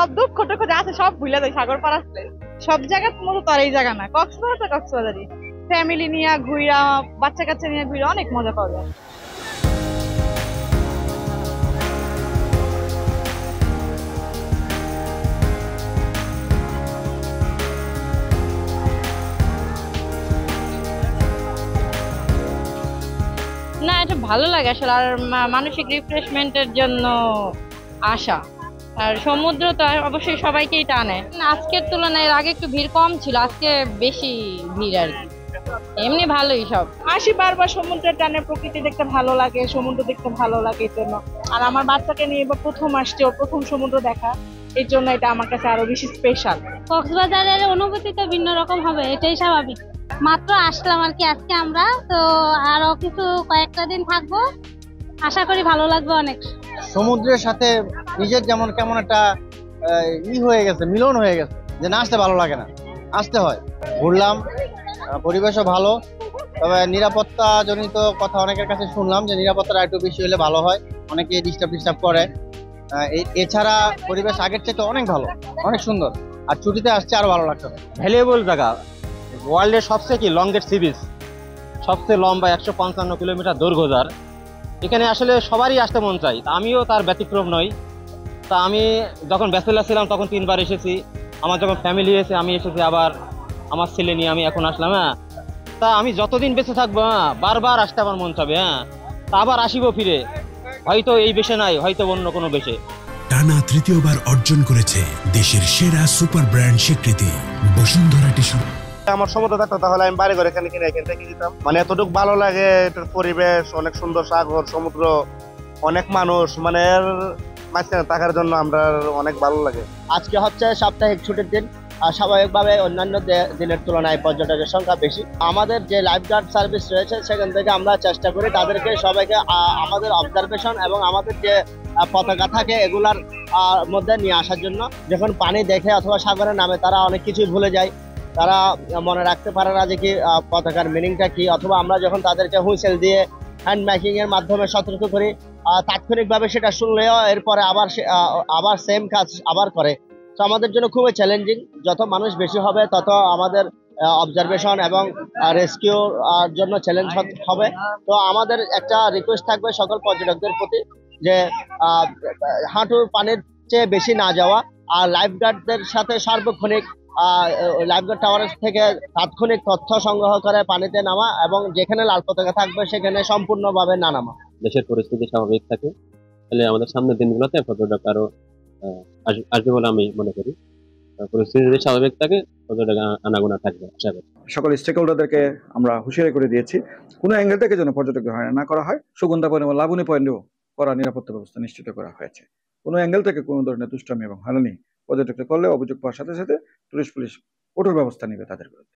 সব দুঃখ টুঃখ যা আছে সব ভুলে যায় সাগর পার আসলে। সব জায়গার মতো তো আর এই জায়গা না, কক্সবাজার তো কক্সবাজারই। ফ্যামিলি নিয়ে ঘুরা, বাচ্চা কাচ্চা নিয়ে ঘুরা অনেক মজা পাওয়া যায়। না, এটা ভালো লাগে আসলে। আর মানসিক রিফ্রেশমেন্টের জন্য আসা। আর সমুদ্র তো অবশ্যই সবাইকেই টানে। আজকের তুলনায় এর আগে একটু ভিড় কম ছিল, আজকে বেশি ভিড় আর কি। এমনি ভালোই সব। আসি বারবার সমুদ্রের টানে, প্রকৃতি দেখতে ভালো লাগে, সমুদ্র দেখতে ভালো লাগে এই জন্য। আর আমার বাচ্চাকে নিয়ে এবার প্রথম আসছে, ওর প্রথম সমুদ্র দেখা, এই জন্য এটা আমার কাছে আরো বেশি স্পেশাল। কক্সবাজারের অনুভূতি তো ভিন্ন রকম হবে, এটাই স্বাভাবিক। মাত্র আসলাম আর কি আজকে আমরা তো, আরো কিছু কয়েকটা দিন থাকবো, আশা করি ভালো লাগবে অনেক। সমুদ্রের সাথে নিজের যেমন কেমন একটা হয়ে গেছে, মিলন হয়ে গেছে, যে না আসতে ভালো লাগে না, আসতে হয়। ঘুরলাম, পরিবেশও ভালো, তবে নিরাপত্তা জনিত কথা অনেকের কাছে শুনলাম যে নিরাপত্তাটা একটু বেশি হলে ভালো হয়, অনেকে ডিস্টার্ব করে। এছাড়া পরিবেশ আগের চেয়ে তো অনেক ভালো, অনেক সুন্দর। আর ছুটিতে আসছে আরো ভালো লাগছে। ভ্যালুয়েবল জায়গা, ওয়ার্ল্ডের সবচেয়ে লংগেস্ট সি বিচ, সবচেয়ে লম্বা 155 কিলোমিটার দৈর্ঘ্য যার। এখানে আসলে সবারই আসতে মন চাই, তা আমিও তার ব্যতিক্রম নই। তা আমি যখন ব্যাচেলার ছিলাম তখন 3 বার এসেছি, আমার যখন ফ্যামিলি এসে আমি এসেছি, আবার আমার ছেলে নিয়ে আমি এখন আসলাম। হ্যাঁ, তা আমি যতদিন বেঁচে থাকবো, হ্যাঁ, বারবার আসতে আমার মন চাবে। হ্যাঁ, তা আবার আসিবো ফিরে, হয়তো এই বেশে নাই, হয়তো অন্য কোনো বেশে। টানা তৃতীয়বার অর্জন করেছে দেশের সেরা সুপার ব্র্যান্ড স্বীকৃতি বসুন্ধরা টিস্যু। আমার সমুদ্র থাকতো তাহলে আমি বাড়ি ঘর এখানে কিনে এখান থেকে দিতাম। মানে এতটুকু ভালো লাগে, এটার পরিবেশ অনেক সুন্দর, সাগর সমুদ্র, অনেক মানুষ, মানে এর মাঝখানে থাকার জন্য আমরা অনেক ভালো লাগে। আজকে হচ্ছে সাপ্তাহিক ছুটির দিন, আর স্বাভাবিকভাবে অন্যান্য দিনের তুলনায় পর্যটকের সংখ্যা বেশি। আমাদের যে লাইফ গার্ড সার্ভিস রয়েছে সেখান থেকে আমরা চেষ্টা করি তাদেরকে সবাইকে আমাদের অবজারভেশন এবং আমাদের যে পতাকা থাকে এগুলার মধ্যে নিয়ে আসার জন্য। যখন পানি দেখে অথবা সাগরে নামে তারা অনেক কিছুই ভুলে যায়, তারা মনে রাখতে পারে না যে কি পতাকার মিনিংটা কি, অথবা আমরা যখন তাদেরকে হুইসেল দিয়ে হ্যান্ড মেকিং এর মাধ্যমে সতর্ক করি, তাৎক্ষণিকভাবে সেটা শুনলেও এরপরে আবার সেম কাজ আবার করে। তো আমাদের জন্য খুবই চ্যালেঞ্জিং। যত মানুষ বেশি হবে তত আমাদের অবজারভেশন এবং রেস্কিউ জন্য চ্যালেঞ্জ হবে। তো আমাদের একটা রিকোয়েস্ট থাকবে সকল পর্যটকদের প্রতি যে হাঁটুর পানির চেয়ে বেশি না যাওয়া, আর লাইফ গার্ডদের সাথে সার্বক্ষণিক লাইফ গার্ড টাওয়ার থেকে তাৎক্ষণিক তথ্য সংগ্রহ করে পানিতে নামা, এবং যেখানে লাল পতাকা থাকবে সেখানে সম্পূর্ণভাবে না নামা। দেশের পরিস্থিতি স্বাভাবিক থাকে, তাহলে আমাদের সামনের দিনগুলোতে পর্যটক আরো আসবে বলে আমি মনে করি। পরিস্থিতি যদি স্বাভাবিক থাকে, পর্যটক আনাগোনা থাকবে আশা করি। সকল স্টেক হোল্ডারদেরকে আমরা হুঁশিয়ারি করে দিয়েছি, কোনো অ্যাঙ্গেল থেকে যেন পর্যটকদের হয়রানি না করা হয়। সুগন্ধা পয়েন্ট এবং লাবণী পয়েন্টেও করা নিরাপত্তা ব্যবস্থা নিশ্চিত করা হয়েছে। কোনো অ্যাঙ্গেল থেকে কোনো ধরনের দুষ্টামি এবং হয়রানি পর্যটকদের করলে অভিযোগ পাওয়ার সাথে সাথে টুরিস্ট পুলিশ কঠোর ব্যবস্থা নেবে তাদের বিরুদ্ধে।